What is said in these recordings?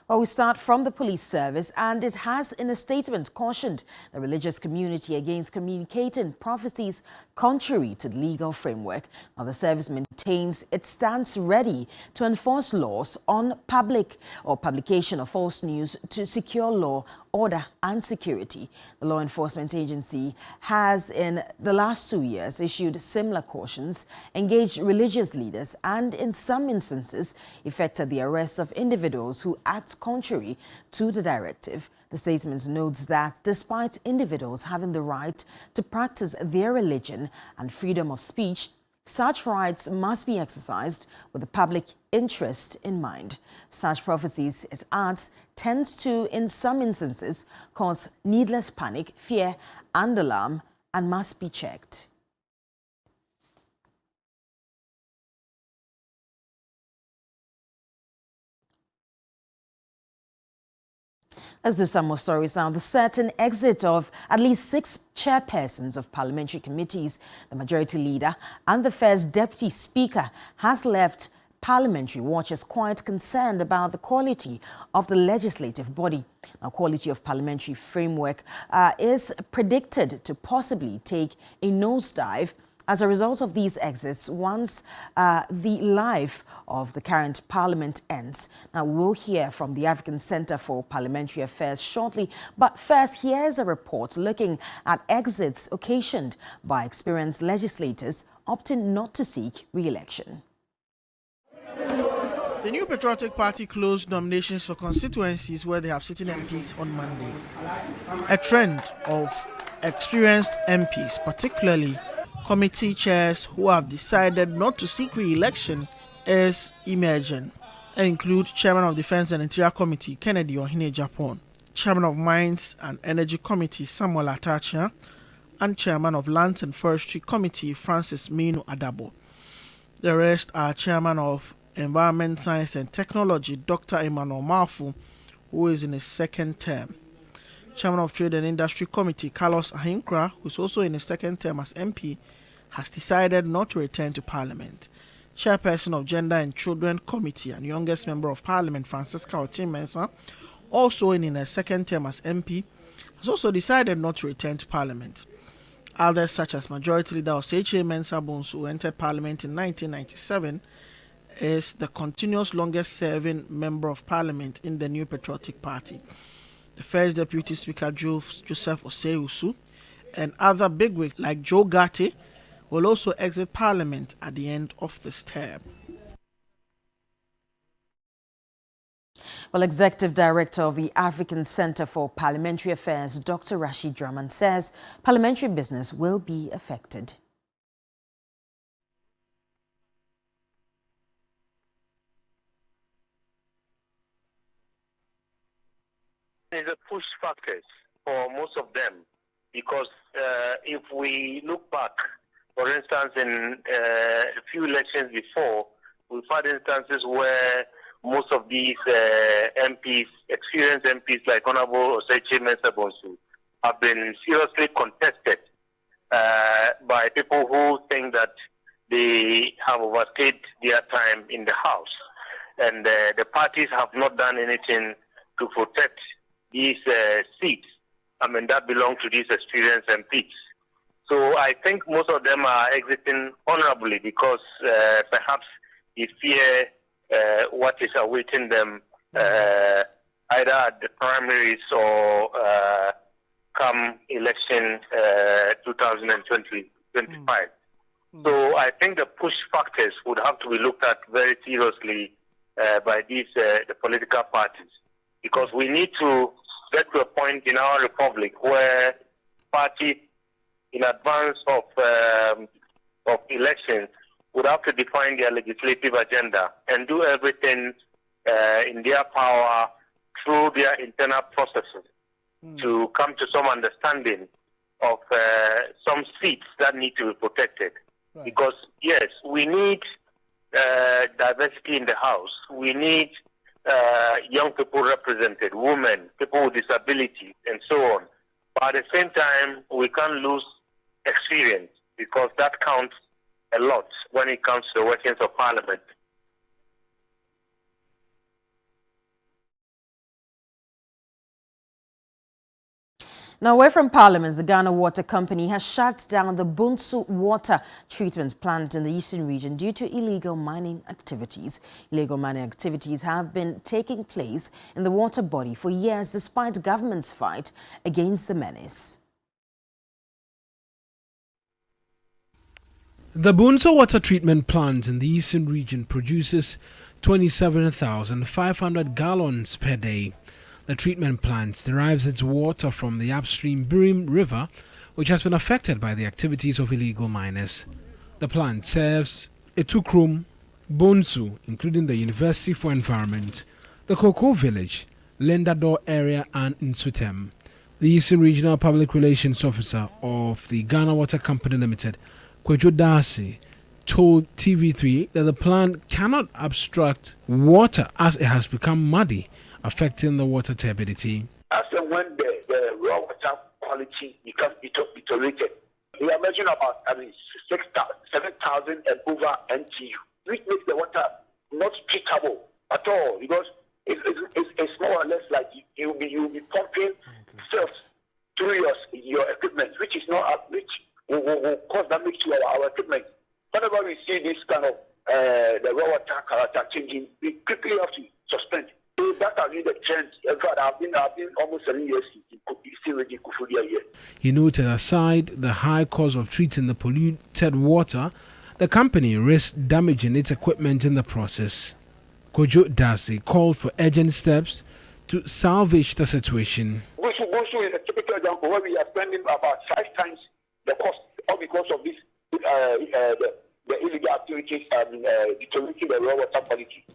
Well, we start from the police service, and it has, in a statement, cautioned the religious community against communicating prophecies contrary to the legal framework. Now, the service maintains it stands ready to enforce laws on publication of false news to secure law, order and security. The law enforcement agency has, in the last 2 years, issued similar cautions, engaged religious leaders, and in some instances, effected the arrest of individuals who act contrary to the directive. The statement notes that despite individuals having the right to practice their religion and freedom of speech, such rights must be exercised with the public interest in mind. Such prophecies, it adds, tend to, in some instances, cause needless panic, fear and alarm, and must be checked. Let's do some more stories now. The certain exit of at least 6 chairpersons of parliamentary committees, the majority leader and the first deputy speaker, has left parliamentary watchers quite concerned about the quality of the legislative body. Now, quality of parliamentary framework is predicted to possibly take a nosedive as a result of these exits once the life of the current parliament ends. Now, we'll hear from the African Center for Parliamentary Affairs shortly. But first, here's a report looking at exits occasioned by experienced legislators opting not to seek re-election. The New Patriotic Party closed nominations for constituencies where they have sitting MPs on Monday. A trend of experienced MPs, particularly committee chairs who have decided not to seek re-election, is emerging. They include Chairman of Defense and Interior Committee Kennedy Ohine Japan, Chairman of Mines and Energy Committee Samuel Atachia, and Chairman of Lands and Forestry Committee Francis Minu Adabo. The rest are Chairman of Environment, Science and Technology Dr. Emmanuel Mafu, who is in his second term. Chairman of Trade and Industry Committee Carlos Ahinkra, who is also in his second term as MP, has decided not to return to Parliament. Chairperson of Gender and Children Committee and youngest Member of Parliament Francisca Otim-Mensah, also in her second term as MP, has also decided not to return to Parliament. Others, such as Majority Leader Oseche Mensah Bonsu, who entered Parliament in 1997, is the continuous longest serving Member of Parliament in the New Patriotic Party. The first Deputy Speaker Joseph Osei-Usu and other bigwigs like Joe Gatti will also exit Parliament at the end of this term. Well, Executive Director of the African Center for Parliamentary Affairs, Dr. Rashid Rahman, says parliamentary business will be affected. There's a push factors for most of them because if we look back, for instance, in a few elections before, we've had instances where most of these MPs, experienced MPs like Honorable Oseche Mensah Bonsu, have been seriously contested by people who think that they have overstayed their time in the House. And the parties have not done anything to protect these seats. I mean, that belong to these experienced MPs. So I think most of them are exiting honorably because perhaps they fear what is awaiting them either at the primaries or come election 2025. So I think the push factors would have to be looked at very seriously by these the political parties, because we need to get to a point in our republic where parties in advance of elections would have to define their legislative agenda and do everything in their power through their internal processes to come to some understanding of some seats that need to be protected. Right. Because, yes, we need diversity in the House. We need young people represented, women, people with disabilities, and so on. But at the same time, we can't lose experience because that counts a lot when it comes to the workings of Parliament. Now, away from Parliament, the Ghana Water Company has shut down the Bunsu water treatment plant in the eastern region due to illegal mining activities. Illegal mining activities have been taking place in the water body for years despite the government's fight against the menace. The Bunsu water treatment plant in the eastern region produces 27,500 gallons per day. The treatment plant derives its water from the upstream Birim River, which has been affected by the activities of illegal miners. The plant serves Etukrum, Bunsu, including the University for Environment, the Cocoa Village, Lendador area and Nsutem. The Eastern Regional Public Relations Officer of the Ghana Water Company Limited, Kwejo Darcy, told TV3 that the plant cannot obstruct water as it has become muddy, affecting the water turbidity. As and when the raw water quality becomes deteriorated, we are measuring about 7,000 and over NTU, which makes the water not treatable at all because it's more or less like you'll be pumping stuff through your equipment, which is not which will cause damage to our equipment. Whenever we see this kind of the raw water character changing, we quickly have to suspend. So that has been the trend. In fact, I've been almost 7 years in Kufudia here. He noted aside the high cost of treating the polluted water, the company risks damaging its equipment in the process. Kwejo Darcy called for urgent steps to salvage the situation. Bushu is a typical example where we are spending about 5 times the cost, all because of this the illegal activities and deteriorating the raw water quality.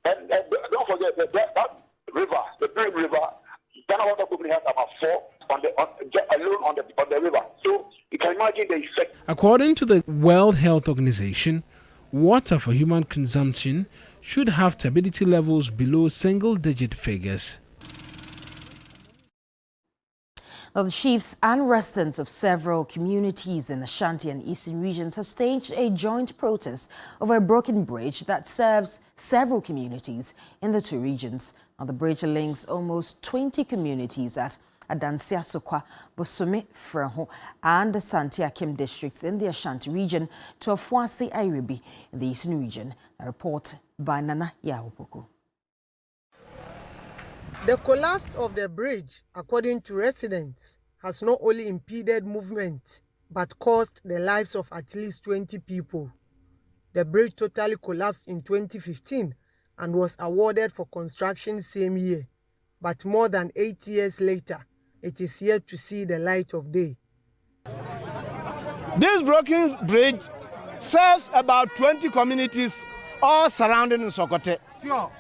And don't forget that river, the Birim River, Ghana Water Company has about 4 alone on the river. So you can imagine the effect. According to the World Health Organization, water for human consumption should have turbidity levels below single-digit figures. Now, the chiefs and residents of several communities in the Ashanti and Eastern regions have staged a joint protest over a broken bridge that serves several communities in the two regions. Now, the bridge links almost 20 communities at Adansia Sokwa, Bosome, Freho, and the Santi Akim districts in the Ashanti region to Afuasi Iribi in the Eastern region. A report by Nana Yaopoko. The collapse of the bridge, according to residents, has not only impeded movement but cost the lives of at least 20 people. The bridge totally collapsed in 2015 and was awarded for construction same year. But more than 8 years later, it is yet to see the light of day. This broken bridge serves about 20 communities all surrounding Sokote. Sure.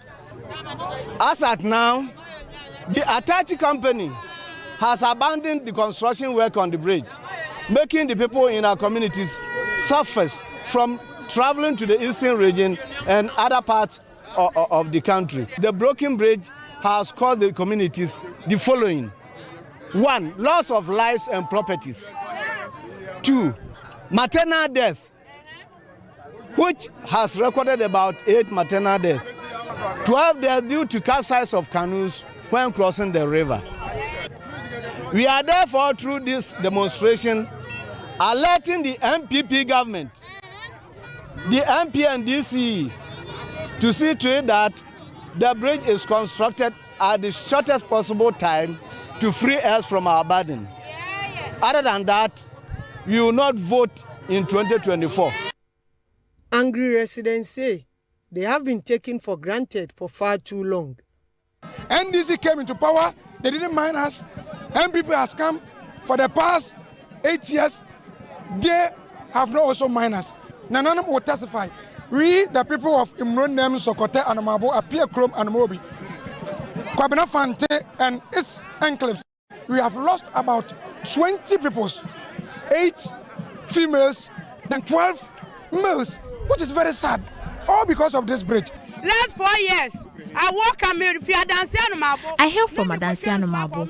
As at now, the Atachi company has abandoned the construction work on the bridge, making the people in our communities suffer from traveling to the eastern region and other parts of the country. The broken bridge has caused the communities the following: 1, loss of lives and properties; 2, maternal death, which has recorded about 8 maternal deaths; 12 deaths due to capsize of canoes when crossing the river. We are therefore, through this demonstration, alerting the MPP government, the MP and DCE, to see to it that the bridge is constructed at the shortest possible time to free us from our burden. Other than that, we will not vote in 2024. Angry residents say they have been taken for granted for far too long. NDC came into power, they didn't mind us. MPP has come for the past 8 years, they have not also mind us. None will testify. We, the people of Imronem, Sokote, and Amabo, Apia Krom, and Mobi, Kwabena Fante, and its enclaves, we have lost about 20 people, 8 females, and 12 males, which is very sad, all because of this bridge. Last 4 years, I walk a mirror if you are dancing. I hail from Adansiano Mabo.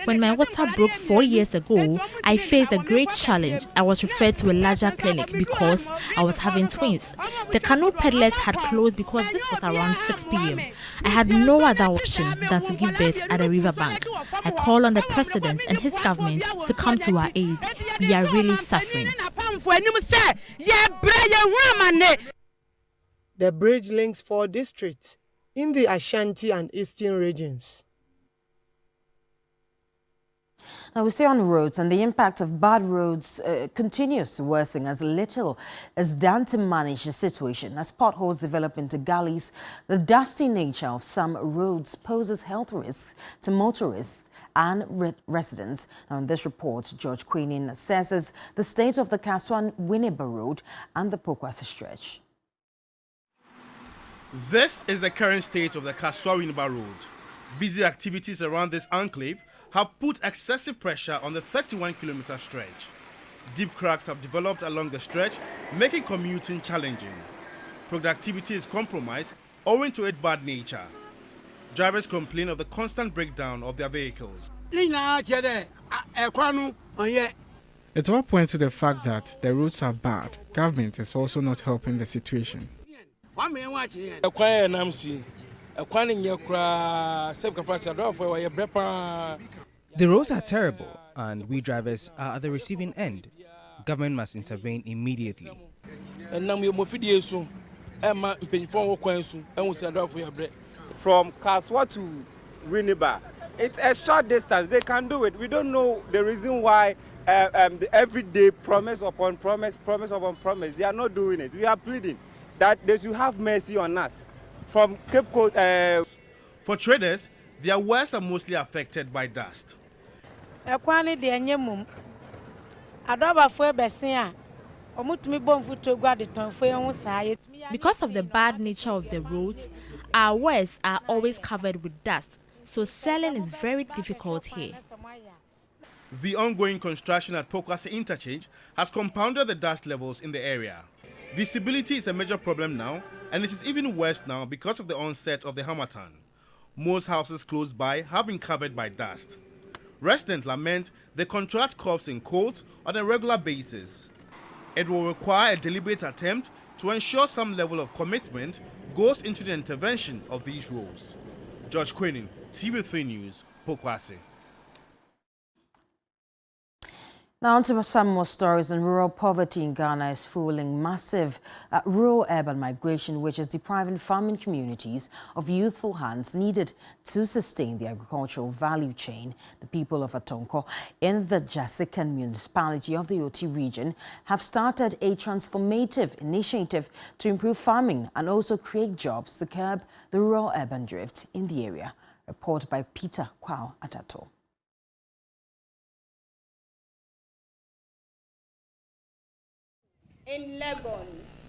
When my water broke 4 years ago, I faced a great challenge. I was referred to a larger clinic because I was having twins. The canoe peddlers had closed because this was around 6 p.m. I had no other option than to give birth at a riverbank. I call on the president and his government to come to our aid. We are really suffering. The bridge links 4 districts in the Ashanti and Eastern regions. Now we stay on roads, and the impact of bad roads continues to worsen as little is done to manage the situation. As potholes develop into gullies, the dusty nature of some roads poses health risks to motorists and residents. Now in this report, George Queenin assesses the state of the Kaswan-Winneba Road and the Pokwase stretch. This is the current state of the Kaswa-Winneba Road. Busy activities around this enclave have put excessive pressure on the 31-kilometer stretch. Deep cracks have developed along the stretch, making commuting challenging. Productivity is compromised owing to its bad nature. Drivers complain of the constant breakdown of their vehicles. It all points to the fact that the roads are bad. Government is also not helping the situation. The roads are terrible and we drivers are at the receiving end. Government must intervene immediately. From Kaswa to Winneba, it's a short distance. They can do it. We don't know the reason why the everyday promise upon promise, promise upon promise. They are not doing it. We are pleading that they should have mercy on us. From Cape Coast. For traders, their wares are mostly affected by dust. Because of the bad nature of the roads, our wares are always covered with dust, so selling is very difficult here. The ongoing construction at Pokwase Interchange has compounded the dust levels in the area. Visibility is a major problem now, and it is even worse now because of the onset of the Harmattan. Most houses close by have been covered by dust. Residents lament they contract coughs and colds on a regular basis. It will require a deliberate attempt to ensure some level of commitment goes into the intervention of these roads. George Queenin, TV3 News, Pokwase. Now on to some more stories. And rural poverty in Ghana is fueling massive rural urban migration, which is depriving farming communities of youthful hands needed to sustain the agricultural value chain. The people of Atono in the Jasikan municipality of the Oti region have started a transformative initiative to improve farming and also create jobs to curb the rural urban drift in the area. Report by Peter Kwao at Atono.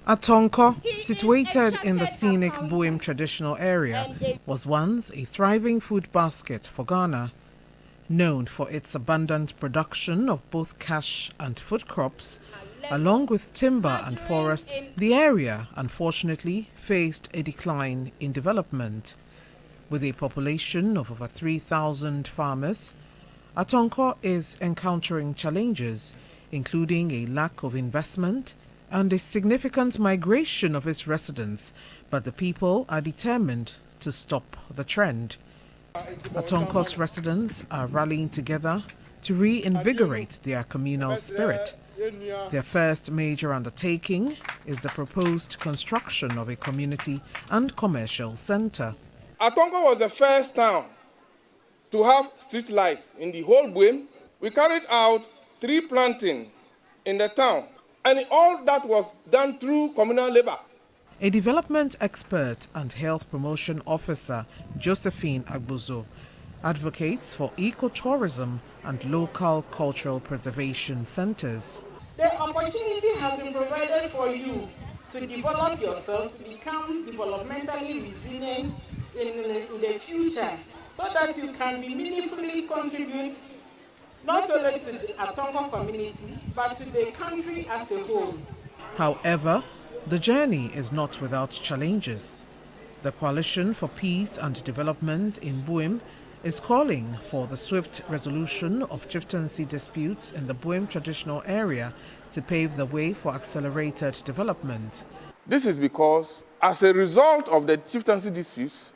Atono, situated in the scenic Buim traditional area, was once a thriving food basket for Ghana. Known for its abundant production of both cash and food crops, along with timber and forests, the area unfortunately faced a decline in development. With a population of over 3,000 farmers, Atono is encountering challenges, including a lack of investment and a significant migration of its residents, but the people are determined to stop the trend. Atono's residents are rallying together to reinvigorate their communal spirit. Their first major undertaking is the proposed construction of a community and commercial center. Atono was the first town to have street lights in the whole Buim. We carried out tree planting in the town, and all that was done through communal labor. A development expert and health promotion officer, Josephine Agbuzo, advocates for ecotourism and local cultural preservation centers. The opportunity has been provided for you to develop yourself, to become developmentally resilient in the future, so that you can be meaningfully contribute not only to the Atono community, but to the country as a whole. However, the journey is not without challenges. The Coalition for Peace and Development in Buim is calling for the swift resolution of chieftaincy disputes in the Buim traditional area to pave the way for accelerated development. This is because, as a result of the chieftaincy disputes,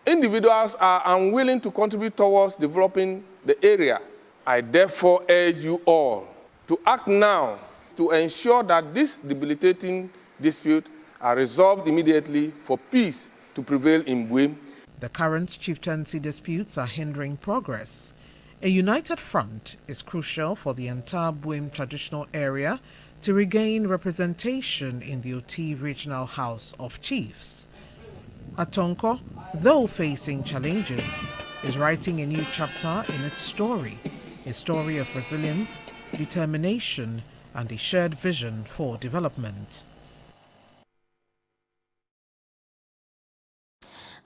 individuals are unwilling to contribute towards developing the area. I therefore urge you all to act now to ensure that this debilitating dispute are resolved immediately for peace to prevail in Buim. The current chieftaincy disputes are hindering progress. A united front is crucial for the entire Buim traditional area to regain representation in the Oti Regional House of Chiefs. Atonko, though facing challenges, is writing a new chapter in its story, a story of resilience, determination, and a shared vision for development.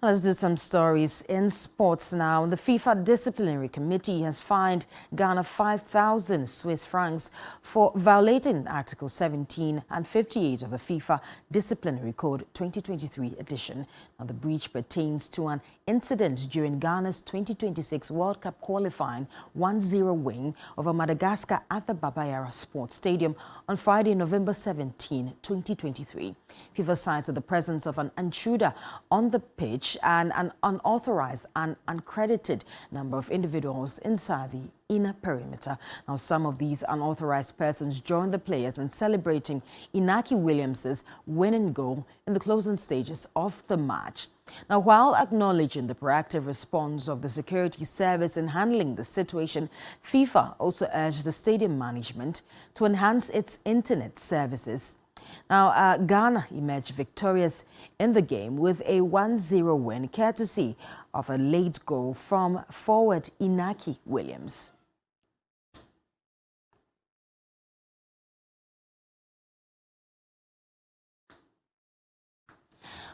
Let's do some stories in sports now. The FIFA Disciplinary Committee has fined Ghana 5,000 Swiss francs for violating Article 17 and 58 of the FIFA Disciplinary Code 2023 edition. Now, the breach pertains to an incident during Ghana's 2026 World Cup qualifying 1-0 win over Madagascar at the Baba Yara Sports Stadium on Friday, November 17, 2023. FIFA cited the presence of an intruder on the pitch and an unauthorized and uncredited number of individuals inside the inner perimeter. Now, some of these unauthorized persons joined the players in celebrating Inaki Williams' winning goal in the closing stages of the match. Now, while acknowledging the proactive response of the security service in handling the situation, FIFA also urged the stadium management to enhance its internet services. Now, Ghana emerged victorious in the game with a 1-0 win, courtesy of a late goal from forward Inaki Williams.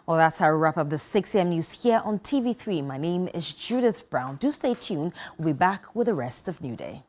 Well, that's how we wrap up the 6 a.m. news here on TV3. My name is Judith Brown. Do stay tuned. We'll be back with the rest of New Day.